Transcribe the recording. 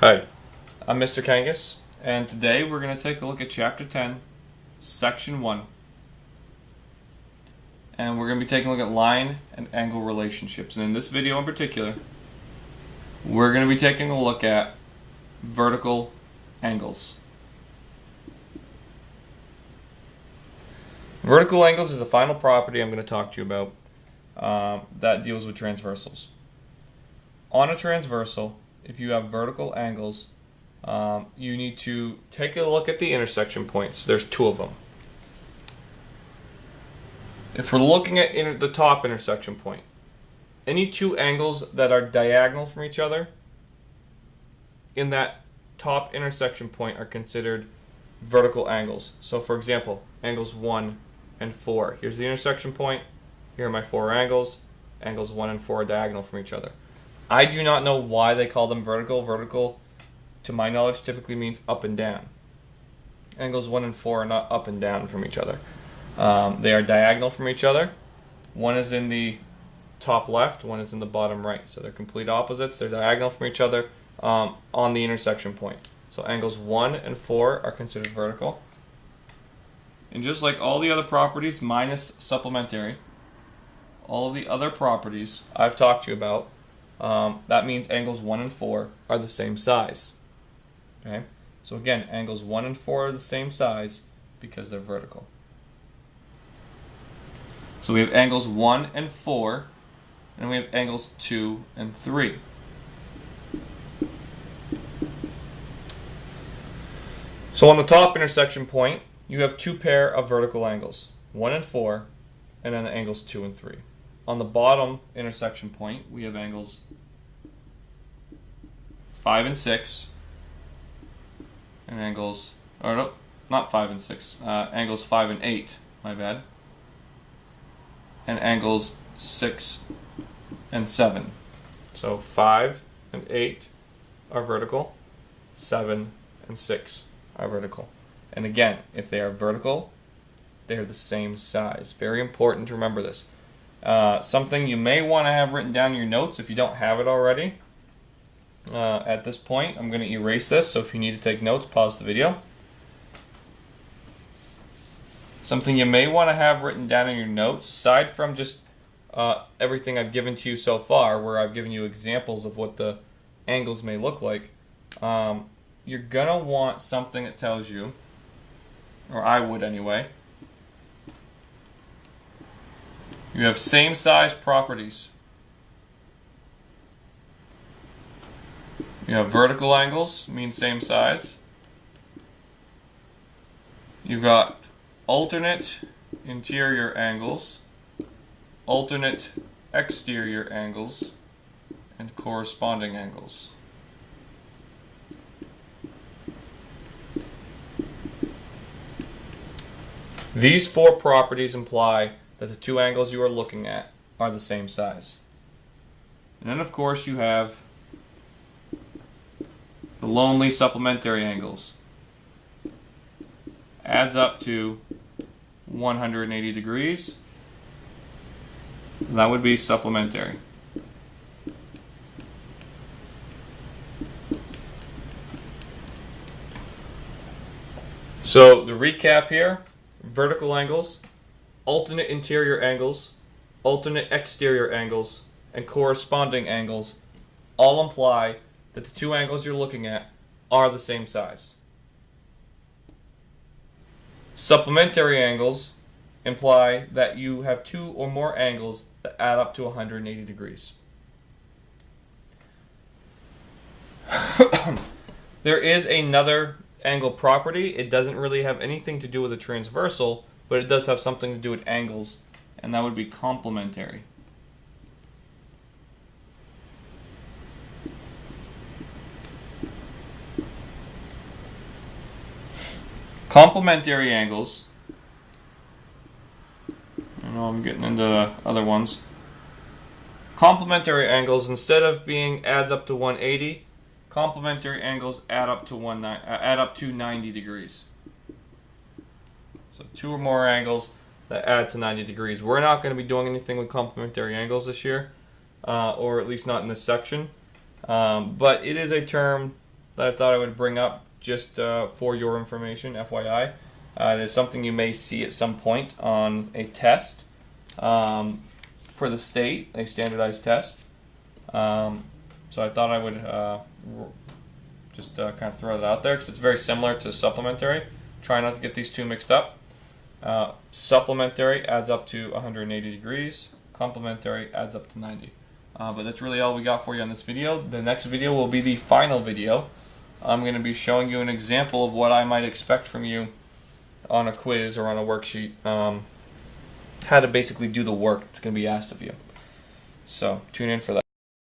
Hi, I'm Mr. Kangas, and today we're going to take a look at Chapter 10, Section 1. And we're going to be taking a look at line and angle relationships. And in this video in particular, we're going to be taking a look at vertical angles. Vertical angles is the final property I'm going to talk to you about that deals with transversals. On a transversal, if you have vertical angles, you need to take a look at the intersection points. There's two of them. If we're looking at the top intersection point, any two angles that are diagonal from each other in that top intersection point are considered vertical angles. So for example, angles 1 and 4. Here's the intersection point. Here are my four angles. Angles 1 and 4 are diagonal from each other. I do not know why they call them vertical. Vertical, to my knowledge, typically means up and down. Angles 1 and 4 are not up and down from each other. They are diagonal from each other. One is in the top left, one is in the bottom right. So they're complete opposites. They're diagonal from each other on the intersection point. So angles 1 and 4 are considered vertical. And just like all the other properties minus supplementary, all of the other properties I've talked to you about, that means angles 1 and 4 are the same size. Okay? So again, angles 1 and 4 are the same size because they're vertical. So we have angles 1 and 4, and we have angles 2 and 3. So on the top intersection point, you have two pair of vertical angles, 1 and 4, and then the angles 2 and 3. On the bottom intersection point, we have angles 5 and 6, and angles, or no, not 5 and 6, angles 5 and 8, my bad, and angles 6 and 7. So 5 and 8 are vertical, 7 and 6 are vertical. And again, if they are vertical, they are the same size. Very important to remember this. Something you may want to have written down in your notes if you don't have it already. At this point, I'm going to erase this, so if you need to take notes, pause the video. Something you may want to have written down in your notes, aside from just everything I've given to you so far, where I've given you examples of what the angles may look like, you're going to want something that tells you, or I would anyway, you have same size properties. You have vertical angles, mean same size. You've got alternate interior angles, alternate exterior angles, and corresponding angles. These four properties imply that the two angles you are looking at are the same size. And then of course you have the lonely supplementary angles. Adds up to 180 degrees. That would be supplementary. So the recap here, vertical angles, alternate interior angles, alternate exterior angles, and corresponding angles all imply that the two angles you're looking at are the same size. Supplementary angles imply that you have two or more angles that add up to 180 degrees. There is another angle property. It doesn't really have anything to do with a transversal, but it does have something to do with angles, and that would be complementary. Complementary angles, I know I'm getting into other ones. Complementary angles, instead of being adds up to 180, complementary angles add up to 90 degrees. So two or more angles that add to 90 degrees. We're not going to be doing anything with complementary angles this year, or at least not in this section. But it is a term that I thought I would bring up just for your information, FYI. It is something you may see at some point on a test for the state, a standardized test. So I thought I would just kind of throw that out there because it's very similar to supplementary. Try not to get these two mixed up. Supplementary adds up to 180 degrees. Complementary adds up to 90. But that's really all we got for you on this video. The next video will be the final video. I'm going to be showing you an example of what I might expect from you on a quiz or on a worksheet. How to basically do the work that's going to be asked of you. So tune in for that.